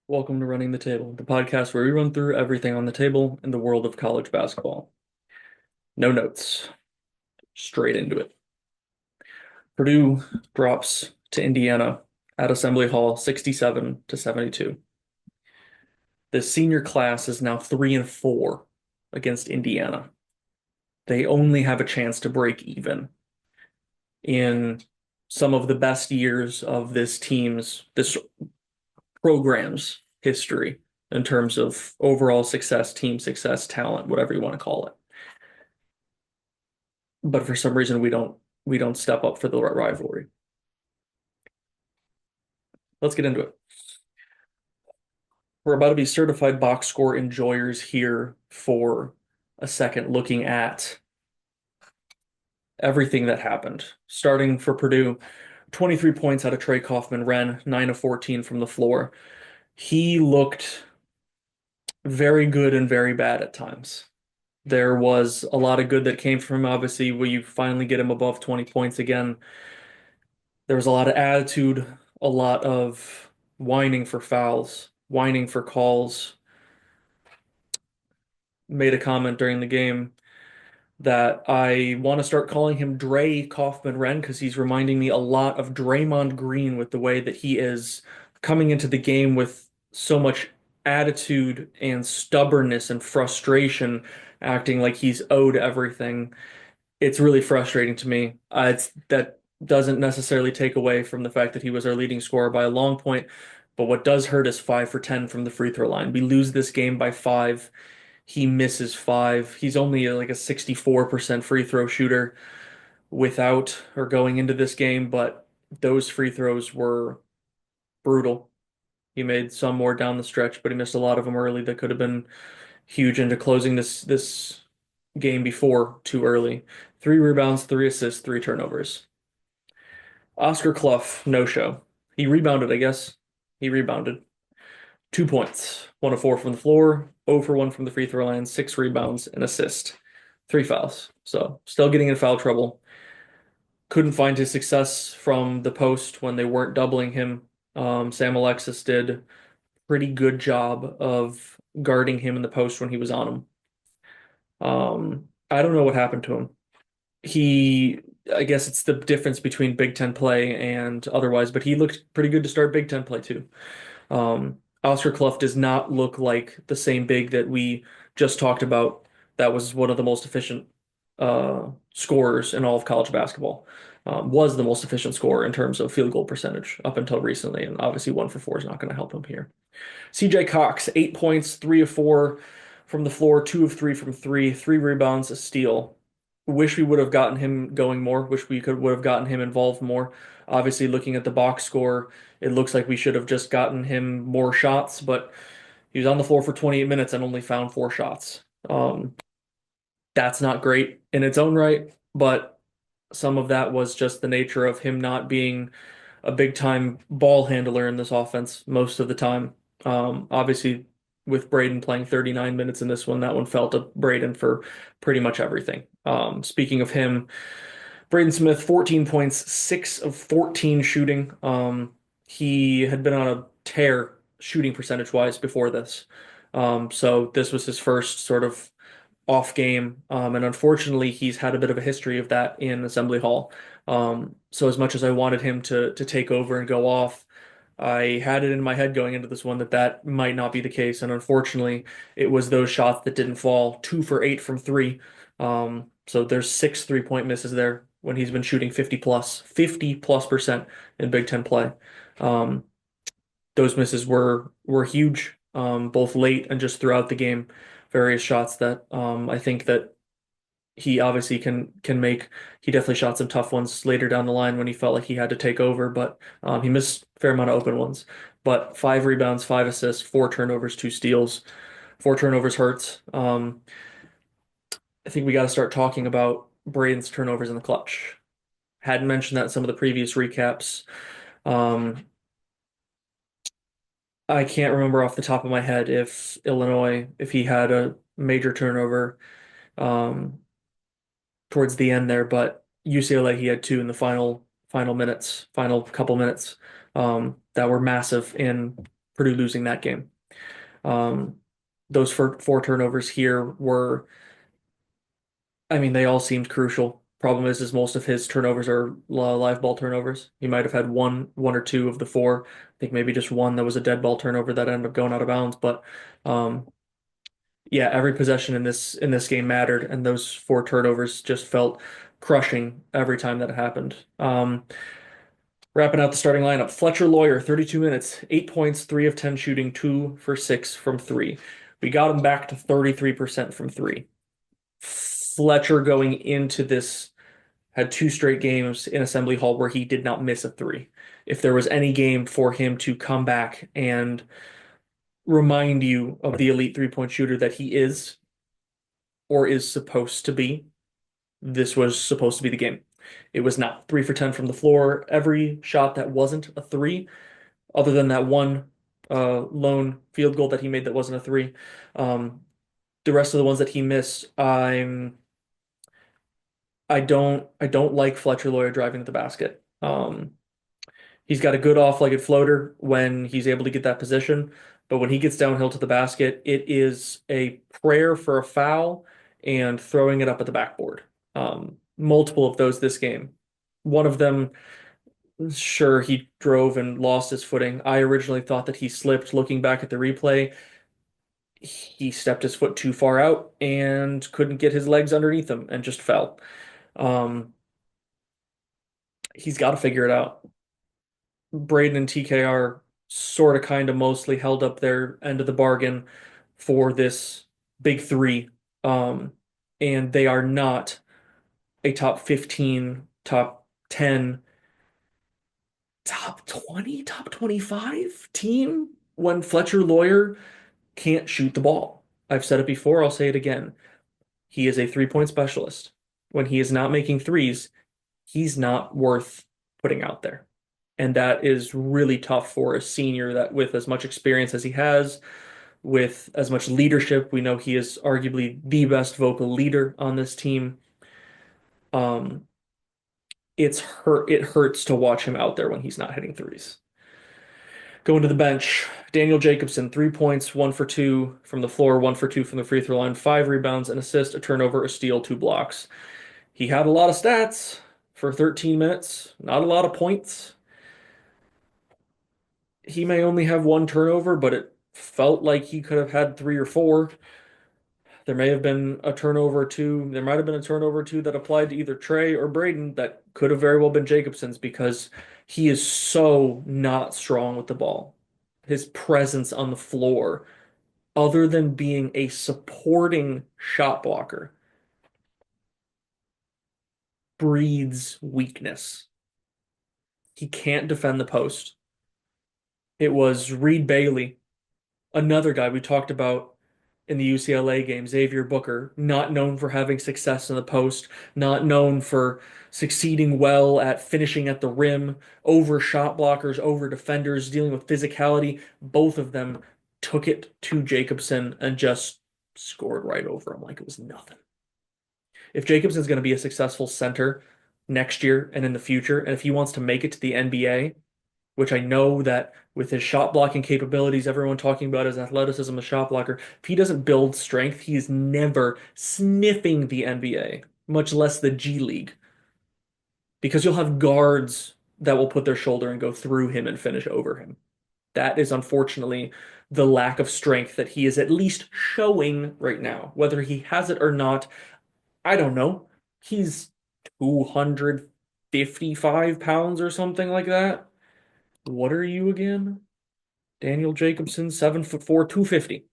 Welcome to Running the Table, the podcast where we run through everything on the table in the world of college basketball. No notes, straight into it. Purdue drops to Indiana at Assembly Hall 67 to 72. The senior class is now 3-4 against Indiana. They only have a chance to break even in some of the best years of this program's history in terms of overall success, team success, talent, whatever you want to call it. But for some reason we don't step up for the rivalry. Let's get into it. We're about to be certified box score enjoyers here for a second, looking at everything that happened. Starting for Purdue, 23 points out of Trey Kaufman-Renn, 9 of 14 from the floor. He looked very good and very bad at times. There was a lot of good that came from him. Obviously, when you finally get him above 20 points again, there was a lot of attitude, a lot of whining for fouls, whining for calls. Made a comment during the game that I want to start calling him Dre Kaufman-Renn because he's reminding me a lot of Draymond Green with the way that he is coming into the game with so much attitude and stubbornness and frustration, acting like he's owed everything. It's really frustrating to me. That doesn't necessarily take away from the fact that he was our leading scorer by a long point, but what does hurt is 5 for 10 from the free throw line. We lose this game by five. He misses five. He's only like a 64% free throw shooter without or going into this game, but those free throws were brutal. He made some more down the stretch, but he missed a lot of them early that could have been huge into closing this game before too early. 3 rebounds, 3 assists, 3 turnovers. Oscar Clough, no show. He rebounded, I guess. He rebounded. 2 points, 1 of 4 from the floor, 0 for 1 from the free throw line, 6 rebounds, an assist, 3 fouls. So still getting in foul trouble. Couldn't find his success from the post when they weren't doubling him. Sam Alexis did pretty good job of guarding him in the post when he was on him. I don't know what happened to him. He, I guess it's the difference between Big Ten play and otherwise, but he looked pretty good to start Big Ten play too. Oscar Clough does not look like the same big that we just talked about. That was one of the most efficient scorers in all of college basketball. Was the most efficient scorer in terms of field goal percentage up until recently, and obviously 1 for 4 is not going to help him here. CJ Cox, 8 points, 3 of 4 from the floor, 2 of 3 from three, 3 rebounds, a steal. Wish we would have gotten him going more. Wish we could would have gotten him involved more. Obviously, looking at the box score, it looks like we should have just gotten him more shots, but he was on the floor for 28 minutes and only found 4 shots. That's not great in its own right, but some of that was just the nature of him not being a big time ball handler in this offense most of the time. Obviously, with Braden playing 39 minutes in this one, that one fell to Braden for pretty much everything. Speaking of him, Braden Smith, 14 points, 6 of 14 shooting. He had been on a tear shooting percentage wise before this. So this was his first sort of off game. And unfortunately, he's had a bit of a history of that in Assembly Hall. So as much as I wanted him to take over and go off, I had it in my head going into this one that that might not be the case. And unfortunately, it was those shots that didn't fall. 2 for 8 from three. So there's 6 3-point misses there when he's been shooting 50 plus percent in Big Ten play. Um, those misses were huge, both late and just throughout the game. Various shots that I think that he obviously can make. He definitely shot some tough ones later down the line when he felt like he had to take over, but he missed a fair amount of open ones. But 5 rebounds, 5 assists, 4 turnovers, 2 steals. 4 turnovers hurts. I think we got to start talking about Braden's turnovers in the clutch. Hadn't mentioned that in some of the previous recaps. Um, I can't remember off the top of my head if Illinois, if he had a major turnover um, towards the end there, but UCLA he had two in the final couple minutes that were massive in Purdue losing that game. Um, those four turnovers here were, I mean, they all seemed crucial. Problem is most of his turnovers are live ball turnovers. He might have had one or two of the four. I think maybe just one that was a dead ball turnover that ended up going out of bounds. But um, yeah, every possession in this game mattered, and those four turnovers just felt crushing every time that it happened. Wrapping out the starting lineup, Fletcher Lawyer, 32 minutes, 8 points, 3 of 10 shooting, 2 for 6 from three. We got him back to 33% from three. Fletcher going into this had two straight games in Assembly Hall where he did not miss a three. If there was any game for him to come back and remind you of the elite three-point shooter that he is or is supposed to be, this was supposed to be the game. It was not 3 for 10 from the floor. Every shot that wasn't a three, other than that one lone field goal that he made that wasn't a three, um, the rest of the ones that he missed, I don't like Fletcher Lawyer driving to the basket. He's got a good off-legged floater when he's able to get that position, but when he gets downhill to the basket, it is a prayer for a foul and throwing it up at the backboard. Multiple of those this game. One of them, sure, he drove and lost his footing. I originally thought that he slipped. Looking back at the replay, he stepped his foot too far out and couldn't get his legs underneath him and just fell. Um, he's got to figure it out. Braden and TKR sort of kind of mostly held up their end of the bargain for this big three. Um, and they are not a top 15, top 10, top 20, top 25 team when Fletcher Lawyer can't shoot the ball. I've said it before, I'll say it again. He is a three-point specialist. When he is not making threes, he's not worth putting out there. And that is really tough for a senior that with as much experience as he has, with as much leadership, we know he is arguably the best vocal leader on this team. Um, it hurts to watch him out there when he's not hitting threes. Going to the bench, Daniel Jacobson, 3 points, 1 for 2 from the floor, 1 for 2 from the free throw line, 5 rebounds, an assist, a turnover, a steal, 2 blocks. He had a lot of stats for 13 minutes, not a lot of points. He may only have one turnover, but it felt like he could have had three or four. There may have been a turnover or two. There might have been a turnover or two that applied to either Trey or Braden that could have very well been Jacobson's because he is so not strong with the ball. His presence on the floor, other than being a supporting shot blocker, breeds weakness. He can't defend the post. It was Reed Bailey, another guy we talked about in the UCLA game, Xavier Booker, not known for having success in the post, not known for succeeding well at finishing at the rim, over shot blockers, over defenders, dealing with physicality. Both of them took it to Jacobson and just scored right over him like it was nothing. If Jacobson's going to be a successful center next year and in the future, and if he wants to make it to the NBA, which I know that with his shot blocking capabilities, everyone talking about his athleticism as shot blocker, if he doesn't build strength, he's never sniffing the NBA, much less the G League, because you'll have guards that will put their shoulder and go through him and finish over him. That is unfortunately the lack of strength that he is at least showing right now. Whether he has it or not, I don't know. He's 255 pounds or something like that. What are you again? Daniel Jacobson, 7'4", 250.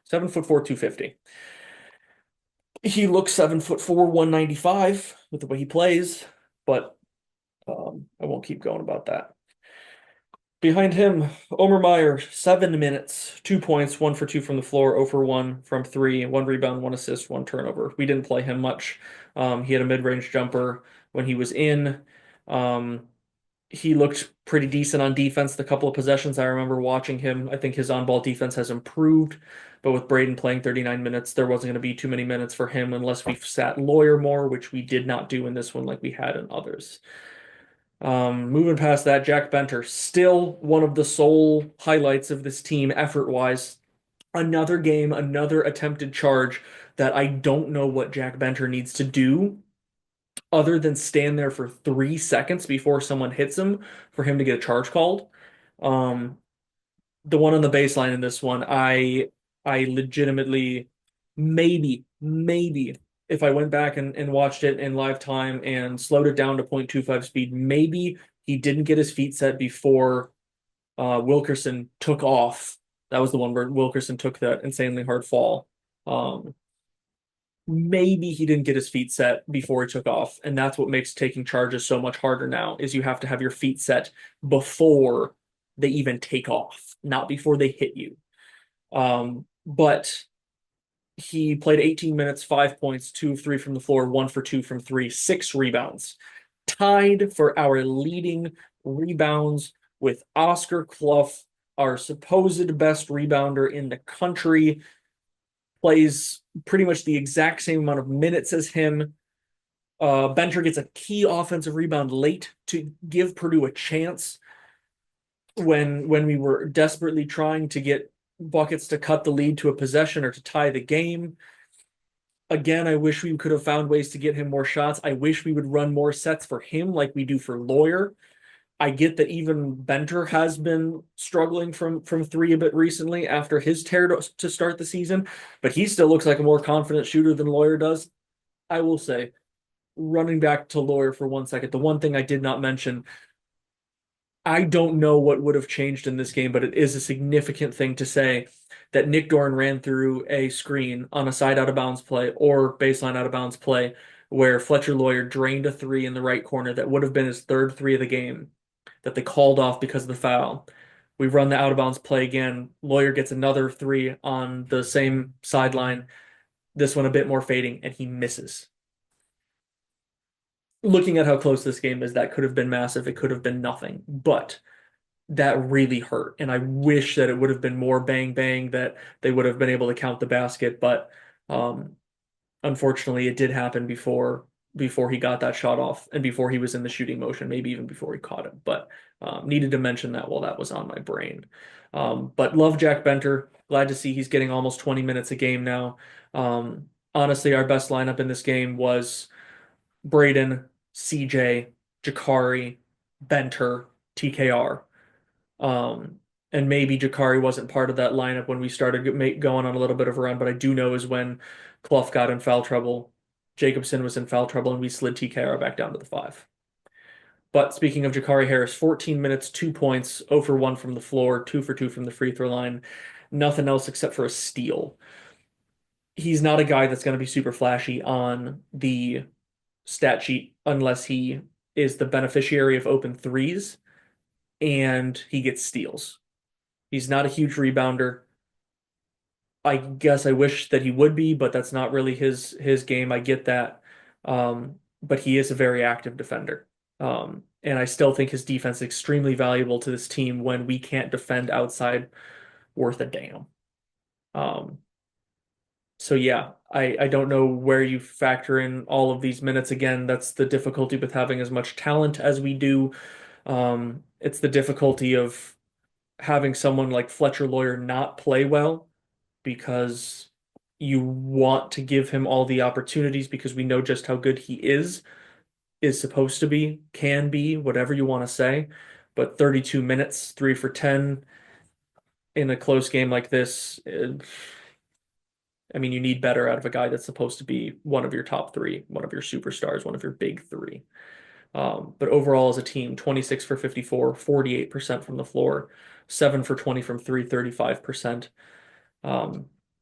7'4", 250. He looks 7'4", 195 with the way he plays, but I won't keep going about that. Behind him, Omer Meyer, 7 minutes, 2 points, 1 for 2 from the floor, 0 for 1 from three, one rebound, one assist, one turnover. We didn't play him much. He had a mid-range jumper when he was in. Um, he looked pretty decent on defense. The couple of possessions I remember watching him, I think his on-ball defense has improved. But with Braden playing 39 minutes, there wasn't going to be too many minutes for him unless we sat Lawyer more, which we did not do in this one like we had in others. Moving past that, Jack Benter, still one of the sole highlights of this team effort-wise. Another game, another attempted charge that I don't know what Jack Benter needs to do other than stand there for 3 seconds before someone hits him for him to get a charge called. Um, the one on the baseline in this one, I legitimately maybe if I went back and watched it in live time and slowed it down to 0.25 speed, maybe he didn't get his feet set before Wilkerson took off. That was the one where Wilkerson took that insanely hard fall. Um, maybe he didn't get his feet set before he took off, and that's what makes taking charges so much harder now, is you have to have your feet set before they even take off, not before they hit you. But he played 18 minutes, 5 points, 2 of 3 from the floor, 1 for 2 from three, 6 rebounds, tied for our leading rebounds with Oscar Clough, our supposed best rebounder in the country, plays pretty much the exact same amount of minutes as him. Benter gets a key offensive rebound late to give Purdue a chance when we were desperately trying to get buckets to cut the lead to a possession or to tie the game. Again, I wish we could have found ways to get him more shots. I wish we would run more sets for him like we do for Lawyer. I get that even Benter has been struggling from three a bit recently after his tear to start the season, but he still looks like a more confident shooter than Lawyer does. I will say, running back to Lawyer for 1 second, the one thing I did not mention, I don't know what would have changed in this game, but it is a significant thing to say that Nick Dorn ran through a screen on a side out of bounds play or baseline out of bounds play where Fletcher Lawyer drained a three in the right corner that would have been his third three of the game that they called off because of the foul. We run the out of bounds play again. Lawyer gets another three on the same sideline. This one a bit more fading, and he misses. Looking at how close this game is, that could have been massive. It could have been nothing, but that really hurt. And I wish that it would have been more bang bang, that they would have been able to count the basket. But um, unfortunately, it did happen before he got that shot off and before he was in the shooting motion, maybe even before he caught it. But needed to mention that while that was on my brain. But love Jack Benter. Glad to see he's getting almost 20 minutes a game now. Honestly, our best lineup in this game was Braden, CJ, Jakari, Benter, TKR. And maybe Jakari wasn't part of that lineup when we started going on a little bit of a run, but I do know is when Clough got in foul trouble, Jacobson was in foul trouble, and we slid TKR back down to the five. But speaking of Jakari Harris, 14 minutes, 2 points, 0 for 1 from the floor, 2 for 2 from the free throw line, nothing else except for a steal. He's not a guy that's going to be super flashy on the stat sheet unless he is the beneficiary of open threes and he gets steals. He's not a huge rebounder. I guess I wish that he would be, but that's not really his game. I get that. But he is a very active defender. And I still think his defense is extremely valuable to this team when we can't defend outside worth a damn. Um, so yeah, I don't know where you factor in all of these minutes. Again, that's the difficulty with having as much talent as we do. It's the difficulty of having someone like Fletcher Lawyer not play well because you want to give him all the opportunities because we know just how good he is supposed to be, can be, whatever you want to say. But 32 minutes, 3 for 10 in a close game like this, I mean, you need better out of a guy that's supposed to be one of your top three, one of your superstars, one of your big three. But overall, as a team, 26 for 54, 48% from the floor, 7 for 20 from three, 35%.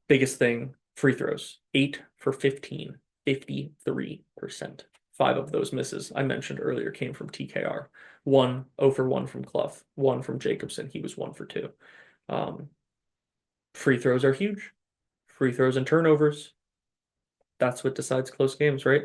Biggest thing, free throws, 8 for 15, 53%. Five of those misses I mentioned earlier came from TKR. 1, 0 for 1 from Clough, 1 from Jacobson. He was 1 for 2. Um, Free throws are huge. Free throws and turnovers. That's what decides close games, right?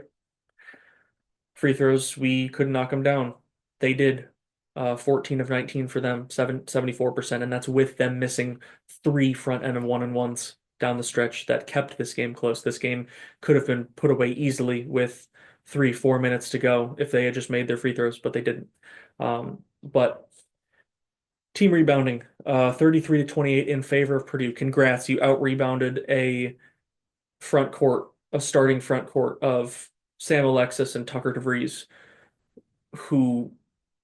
Free throws, we couldn't knock them down. They did. 14 of 19 for them, 74%, and that's with them missing 3 front end and one-and-ones down the stretch that kept this game close. This game could have been put away easily with 3, 4 minutes to go if they had just made their free throws, but they didn't. But team rebounding, 33 to 28 in favor of Purdue. Congrats, you out rebounded a starting front court of Sam Alexis and Tucker DeVries, who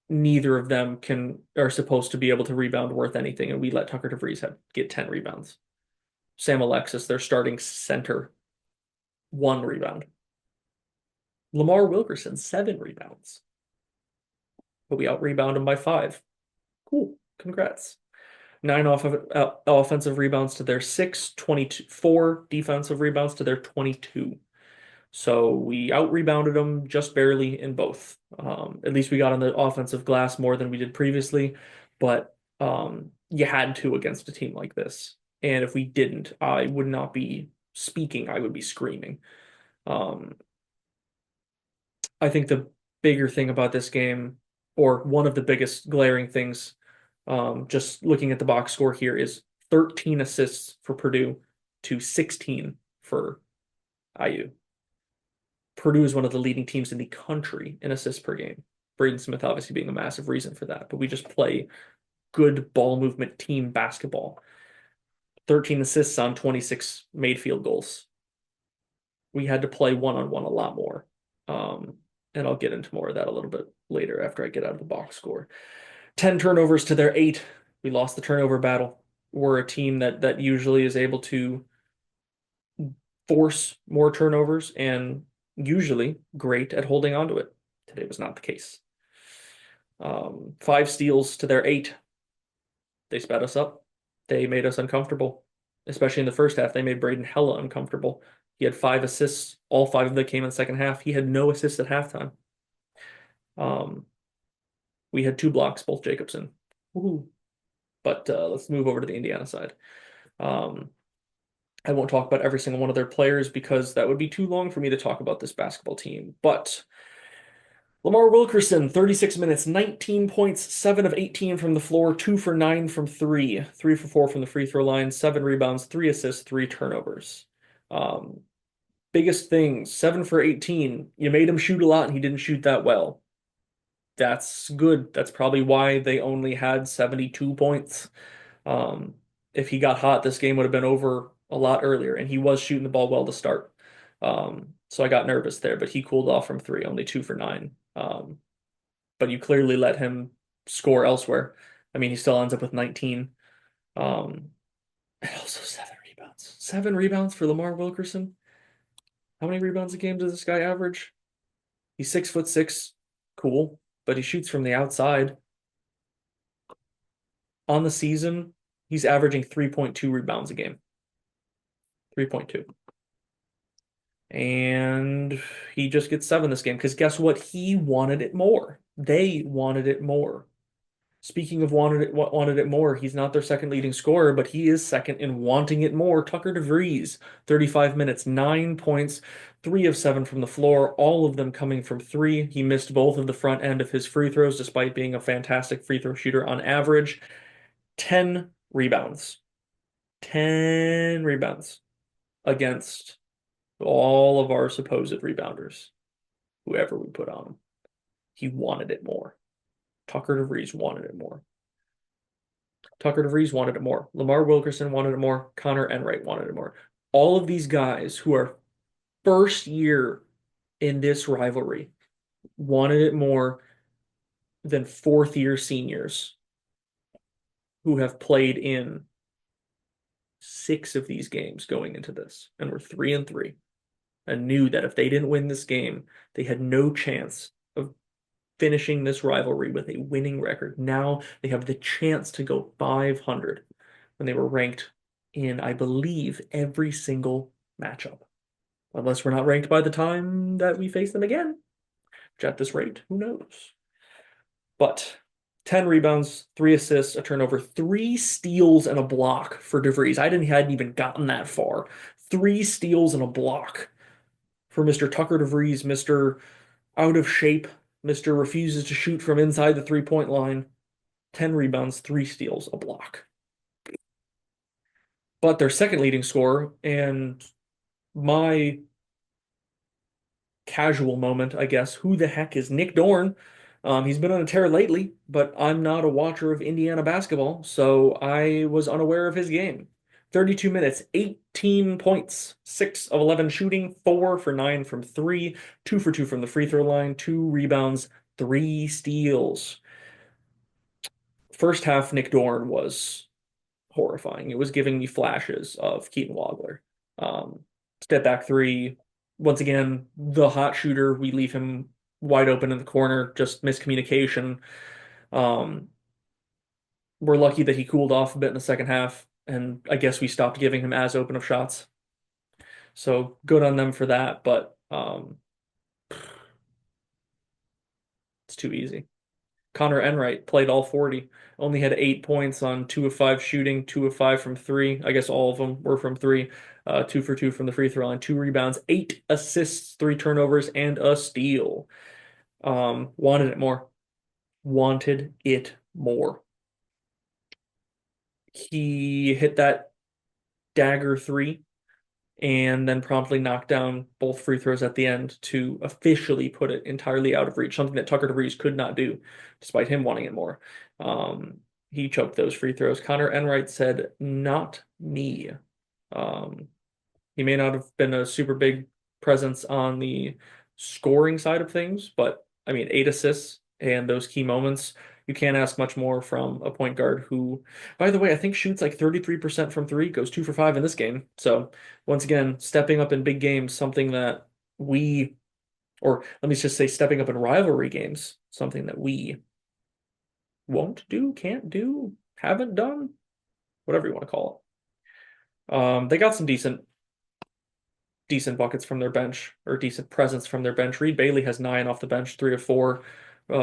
neither of them can are supposed to be able to rebound worth anything, and we let Tucker DeVries get 10 rebounds. Sam Alexis, their starting center, 1 rebound. Lamar Wilkerson, 7 rebounds. But we out rebound him by 5. Cool. Congrats. 9 offensive rebounds to their 6, 22, 4 defensive rebounds to their 22. So we out rebounded them just barely in both. At least we got on the offensive glass more than we did previously, but you had to against a team like this. And if we didn't, I would not be speaking, I would be screaming. Um, I think the bigger thing about this game, or one of the biggest glaring things, just looking at the box score here, is 13 assists for Purdue to 16 for IU. Purdue is one of the leading teams in the country in assists per game. Braden Smith obviously being a massive reason for that, but we just play good ball movement team basketball. 13 assists on 26 made field goals. We had to play one-on-one a lot more. And I'll get into more of that a little bit later after I get out of the box score. 10 turnovers to their 8. We lost the turnover battle. We're a team that usually is able to force more turnovers and usually great at holding on to it. Today was not the case. 5 steals to their 8. They sped us up. They made us uncomfortable, especially in the first half. They made Braden hella uncomfortable. He had 5 assists. All 5 of them came in the second half. He had no assists at halftime. We had 2 blocks, both Jacobson. Woohoo. But let's move over to the Indiana side. I won't talk about every single one of their players because that would be too long for me to talk about this basketball team. But Lamar Wilkerson, 36 minutes, 19 points, 7 of 18 from the floor, 2 for 9 from 3, 3 for 4 from the free throw line, 7 rebounds, 3 assists, 3 turnovers. Biggest things, 7 for 18. You made him shoot a lot and he didn't shoot that well. That's good. That's probably why they only had 72 points. If he got hot, this game would have been over a lot earlier, and he was shooting the ball well to start. So I got nervous there, but he cooled off from 3, only 2 for 9. But you clearly let him score elsewhere. I mean, he still ends up with 19. And also 7 rebounds. 7 rebounds for Lamar Wilkerson. How many rebounds a game does this guy average? He's 6'6", cool, but he shoots from the outside. On the season, he's averaging 3.2 rebounds a game. 3.2. And he just gets 7 this game because guess what? He wanted it more. They wanted it more. Speaking of wanted it more, he's not their second leading scorer, but he is second in wanting it more. Tucker DeVries, 35 minutes, 9 points, 3 of 7 from the floor, all of them coming from 3. He missed both of the front end of his free throws despite being a fantastic free throw shooter on average. 10 rebounds. 10 rebounds against all of our supposed rebounders, whoever we put on him. He wanted it more. Tucker DeVries wanted it more. Tucker DeVries wanted it more. Lamar Wilkerson wanted it more. Connor Enright wanted it more. All of these guys who are first year in this rivalry wanted it more than fourth year seniors who have played in 6 of these games going into this and were 3-3 and knew that if they didn't win this game, they had no chance of finishing this rivalry with a winning record. Now they have the chance to go 500 when they were ranked in, I believe, every single matchup. Unless we're not ranked by the time that we face them again, which at this rate, who knows? But 10 rebounds, 3 assists, a turnover, 3 steals, and a block for DeVries. Hadn't even gotten that far. 3 steals and a block for Mr. Tucker DeVries, Mr. Out of shape, Mr. Refuses to shoot from inside the 3-point line. 10 rebounds, 3 steals, a block. But their second leading scorer, and my casual moment, I guess. Who the heck is Nick Dorn? He's been on a tear lately, but I'm not a watcher of Indiana basketball, so I was unaware of his game. 32 minutes, 18 points, 6 of 11 shooting, 4 for 9 from 3, 2 for 2 from the free throw line, 2 rebounds, 3 steals. First half, Nick Dorn was horrifying. It was giving me flashes of Keaton Wagler. Um, Step back three. Once again, the hot shooter, we leave him wide open in the corner, just miscommunication. Um, we're lucky that he cooled off a bit in the second half, and I guess we stopped giving him as open of shots. So good on them for that, but it's too easy. Connor Enright played all 40, only had 8 points on 2 of 5 shooting, 2 of 5 from three. I guess all of them were from three. 2 for 2 from the free throw line, 2 rebounds, 8 assists, 3 turnovers, and a steal. Wanted it more. Wanted it more. He hit that dagger three and then promptly knocked down both free throws at the end to officially put it entirely out of reach, something that Tucker DeVries could not do, despite him wanting it more. He choked those free throws. Connor Enright said, "Not me." Um, he may not have been a super big presence on the scoring side of things, but I mean, 8 assists and those key moments, you can't ask much more from a point guard who, by the way, I think shoots like 33% from three, goes 2 for 5 in this game. So once again, stepping up in big games, something that we, or let me just say, stepping up in rivalry games, something that we won't do, can't do, haven't done, whatever you want to call it. They got some decent buckets from their bench or decent presence from their bench. Reed Bailey has 9 off the bench, 3 of 4,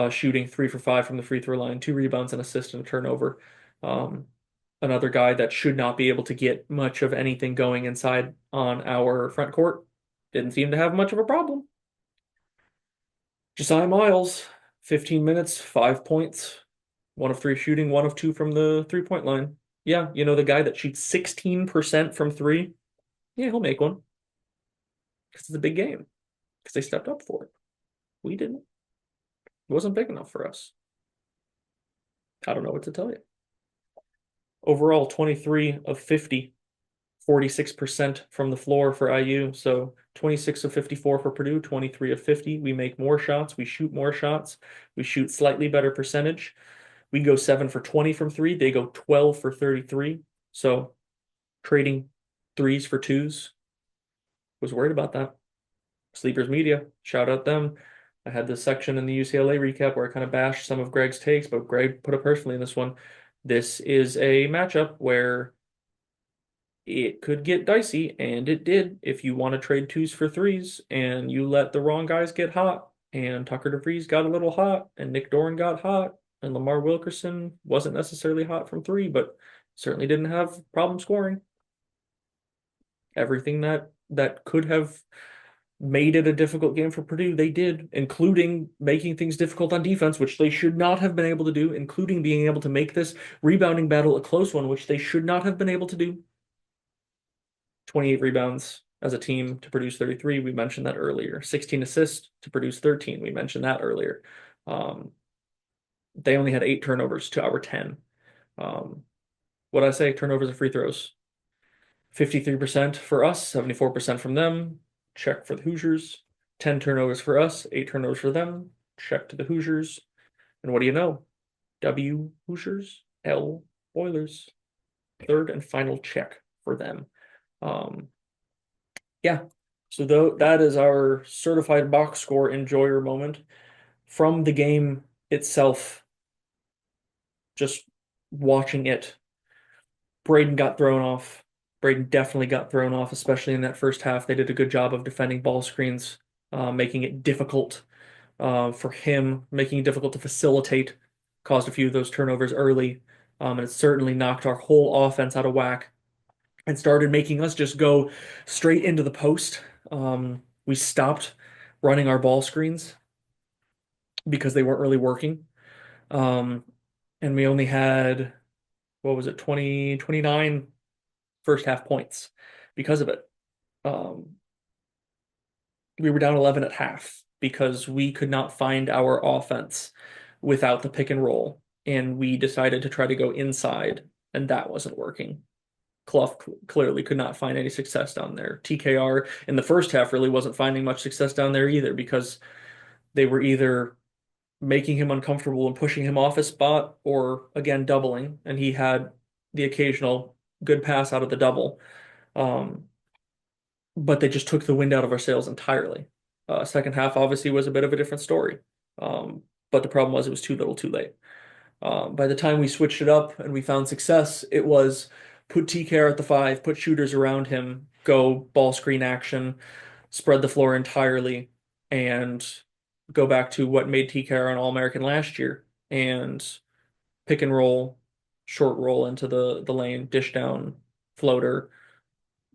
shooting 3 for 5 from the free throw line, 2 rebounds, an assist, and a turnover. Um, Another guy that should not be able to get much of anything going inside on our front court. Didn't seem to have much of a problem. Josiah Miles, 15 minutes, 5 points, 1 of 3 shooting, 1 of 2 from the 3 point line. Yeah, you know the guy that shoots 16% from three? Yeah, he'll make one because it's a big game because they stepped up for it. We didn't. It wasn't big enough for us. I don't know what to tell you. Overall, 23 of 50, 46% from the floor for IU. So 26 of 54 for Purdue, 23 of 50. We make more shots. We shoot more shots. We shoot slightly better percentage. We go 7 for 20 from three. They go 12 for 33. So trading threes for twos. Was worried about that. Sleepers Media, shout out them. I had this section in the UCLA recap where I kind of bashed some of Greg's takes, but Greg put it personally in this one. This is a matchup where it could get dicey, and it did if you want to trade twos for threes and you let the wrong guys get hot. And Tucker DeVries got a little hot, and Nick Dorn got hot, and Lamar Wilkerson wasn't necessarily hot from three, but certainly didn't have problem scoring. Everything that could have made it a difficult game for Purdue, they did, including making things difficult on defense, which they should not have been able to do, including being able to make this rebounding battle a close one, which they should not have been able to do. 28 rebounds as a team to produce 33. We mentioned that earlier. 16 assists to produce 13. We mentioned that earlier. They only had 8 turnovers to our 10. What I say, turnovers and free throws. 53% for us, 74% from them. Check for the Hoosiers. 10 turnovers for us, 8 turnovers for them. Check to the Hoosiers. And what do you know? W Hoosiers, L Oilers. Third and final check for them. Yeah. So though that is our certified box score enjoyer moment from the game itself. Just watching it, Braden got thrown off. Braden definitely got thrown off, especially in that first half. They did a good job of defending ball screens, making it difficult for him, making it difficult to facilitate. Caused a few of those turnovers early, and it certainly knocked our whole offense out of whack and started making us just go straight into the post. We stopped running our ball screens because they weren't really working. Um, and we only had, what was it, 20, 29 first half points because of it. Um, We were down 11 at half because we could not find our offense without the pick and roll. And we decided to try to go inside, and that wasn't working. Clough clearly could not find any success down there. TKR in the first half really wasn't finding much success down there either because they were either making him uncomfortable and pushing him off his spot or again doubling, and he had the occasional good pass out of the double. Um, but they just took the wind out of our sails entirely. Second half obviously was a bit of a different story. Um, but the problem was it was too little too late. By the time we switched it up and we found success, it was put TKR at the five, put shooters around him, go ball screen action, spread the floor entirely, and go back to what made TKR an All-American last year and pick and roll, short roll into the lane, dish down, floater,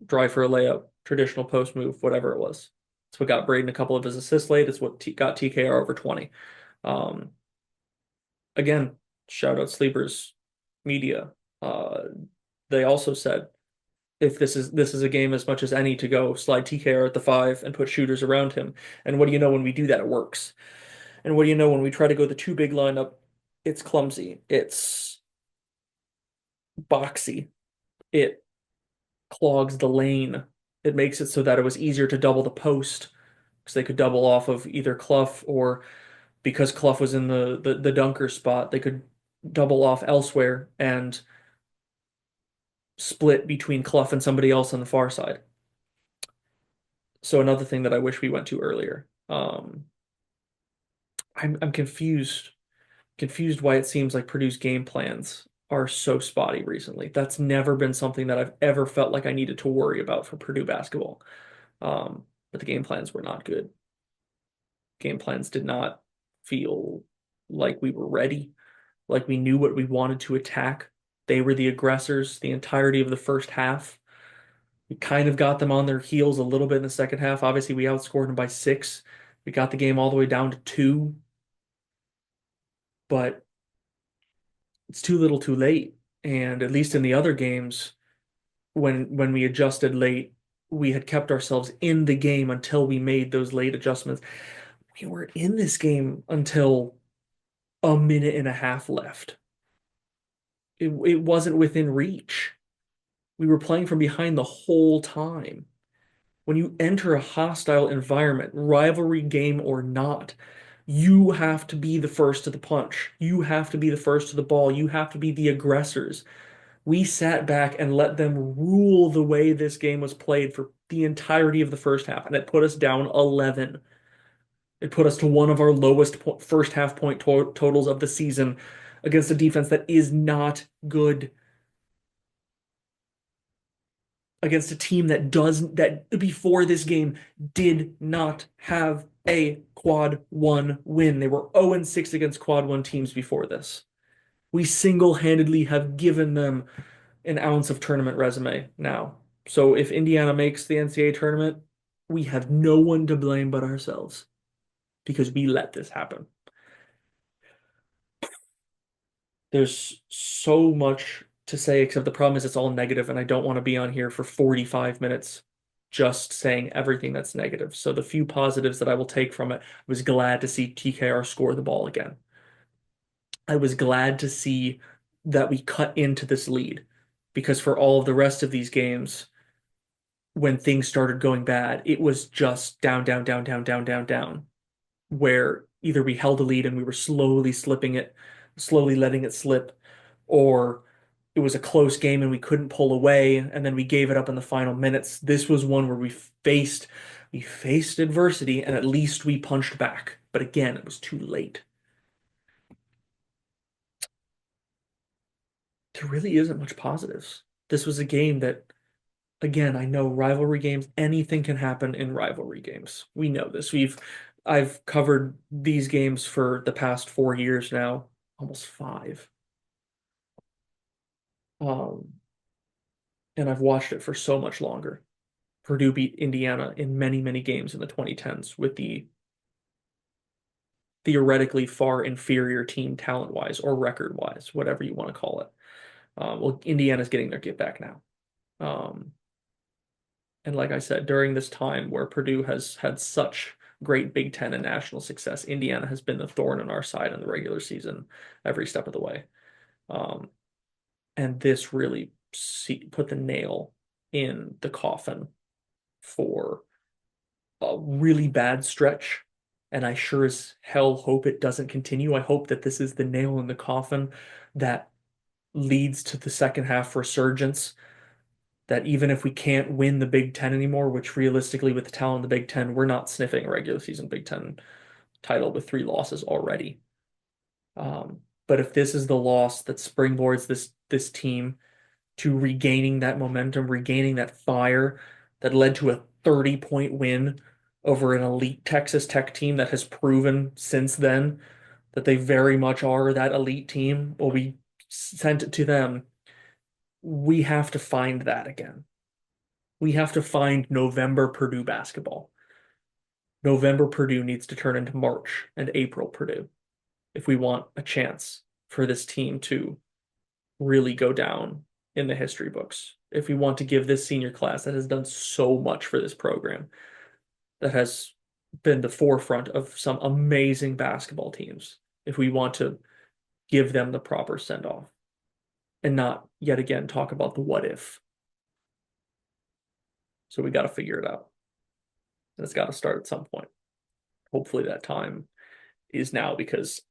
drive for a layup, traditional post move, whatever it was. It's what got Braden a couple of his assists late. It's what got TKR over 20. Um, again, shout out Sleepers Media. Uh, they also said if this is a game as much as any to go slide TKR at the five and put shooters around him. And what do you know when we do that, it works. And what do you know when we try to go the two big lineup, it's clumsy, it's boxy, it clogs the lane. It makes it so that it was easier to double the post because they could double off of either Clough or because Clough was in the dunker spot, they could double off elsewhere and split between Clough and somebody else on the far side. So another thing that I wish we went to earlier. I'm confused why it seems like Purdue's game plans are so spotty recently. That's never been something that I've ever felt like I needed to worry about for Purdue basketball. But the game plans were not good. Game plans did not feel like we were ready, like we knew what we wanted to attack. They were the aggressors the entirety of the first half. We kind of got them on their heels a little bit in the second half. Obviously, we outscored them by 6. We got the game all the way down to 2, but it's too little too late. And at least in the other games, when we adjusted late, we had kept ourselves in the game until we made those late adjustments. We were in this game until a minute and a half left. It wasn't within reach. We were playing from behind the whole time. When you enter a hostile environment, rivalry game or not, you have to be the first to the punch. You have to be the first to the ball. You have to be the aggressors. We sat back and let them rule the way this game was played for the entirety of the first half, and it put us down 11. It put us to one of our lowest first half point totals of the season against a defense that is not good. Against a team that before this game did not have a quad one win. They were 0-6 against quad one teams before this. We single-handedly have given them an ounce of tournament resume now. So if Indiana makes the NCAA tournament, we have no one to blame but ourselves because we let this happen. There's so much to say, except the problem is it's all negative, and I don't want to be on here for 45 minutes just saying everything that's negative. So the few positives that I will take from it, I was glad to see TKR score the ball again. I was glad to see that we cut into this lead because for all of the rest of these games, when things started going bad, it was just down, down, down, down, down, down, down, where either we held a lead and we were slowly slipping it, slowly letting it slip, or it was a close game and we couldn't pull away and then we gave it up in the final minutes. This was one where we faced adversity and at least we punched back. But again, it was too late. There really isn't much positives. This was a game that, again, I know rivalry games, anything can happen in rivalry games. We know this. I've covered these games for the past 4 years now, almost 5. Um, and I've watched it for so much longer. Purdue beat Indiana in many, many games in the 2010s with the theoretically far inferior team talent-wise or record-wise, whatever you want to call it. Well, Indiana's getting their get back now. Um, And like I said, during this time where Purdue has had such great Big Ten and national success, Indiana has been the thorn in our side in the regular season every step of the way. Um, and this really put the nail in the coffin for a really bad stretch. And I sure as hell hope it doesn't continue. I hope that this is the nail in the coffin that leads to the second half resurgence. That even if we can't win the Big Ten anymore, which realistically, with the talent in the Big Ten, we're not sniffing a regular season Big Ten title with 3 losses already. But if this is the loss that springboards this team to regaining that momentum, regaining that fire that led to a 30-point win over an elite Texas Tech team that has proven since then that they very much are that elite team. Well, we sent it to them. We have to find that again. We have to find November Purdue basketball. November Purdue needs to turn into March and April Purdue if we want a chance for this team to really go down in the history books. If we want to give this senior class that has done so much for this program, that has been the forefront of some amazing basketball teams, if we want to give them the proper send off and not yet again talk about the what if. So we got to figure it out. And it's got to start at some point. Hopefully that time is now because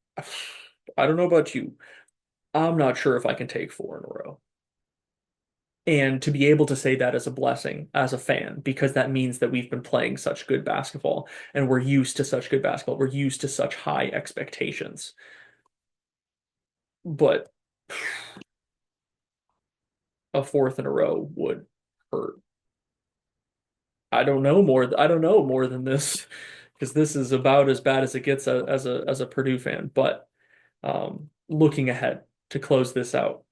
I don't know about you. I'm not sure if I can take 4 in a row. And to be able to say that is a blessing as a fan, because that means that we've been playing such good basketball and we're used to such good basketball. We're used to such high expectations. But a fourth in a row would hurt. I don't know more than this because this is about as bad as it gets as a Purdue fan. But looking ahead to close this out,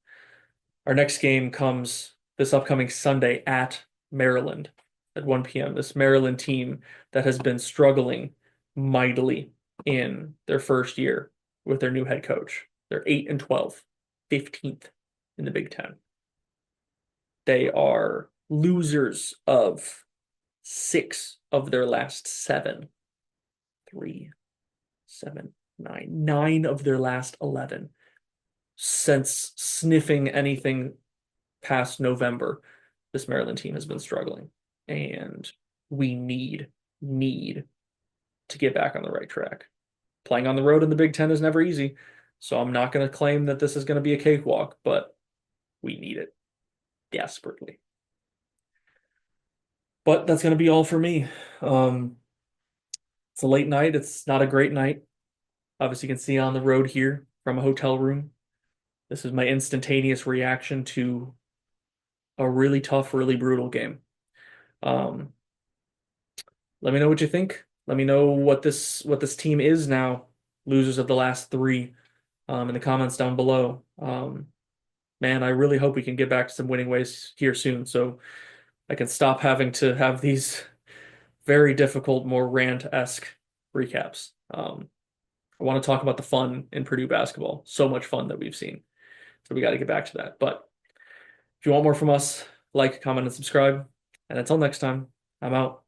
our next game comes this upcoming Sunday at Maryland at 1 p.m. This Maryland team that has been struggling mightily in their first year with their new head coach. They're 8 and 12, 15th in the Big Ten. They are losers of 6 of their last 7. 3, 7, 9. 9 of their last 11 since sniffing anything past November. This Maryland team has been struggling, and we need to get back on the right track. Playing on the road in the Big Ten is never easy, so I'm not going to claim that this is going to be a cakewalk, but we need it desperately. But that's going to be all for me. Um, it's a late night. It's not a great night. Obviously, you can see on the road here from a hotel room. This is my instantaneous reaction to a really tough, really brutal game. Um, let me know what you think. Let me know what this team is now, losers of the last 3, in the comments down below. Man, I really hope we can get back to some winning ways here soon, so I can stop having to have these very difficult, more rant-esque recaps. I want to talk about the fun in Purdue basketball. So much fun that we've seen. So we got to get back to that. But if you want more from us, like, comment, and subscribe. And until next time, I'm out.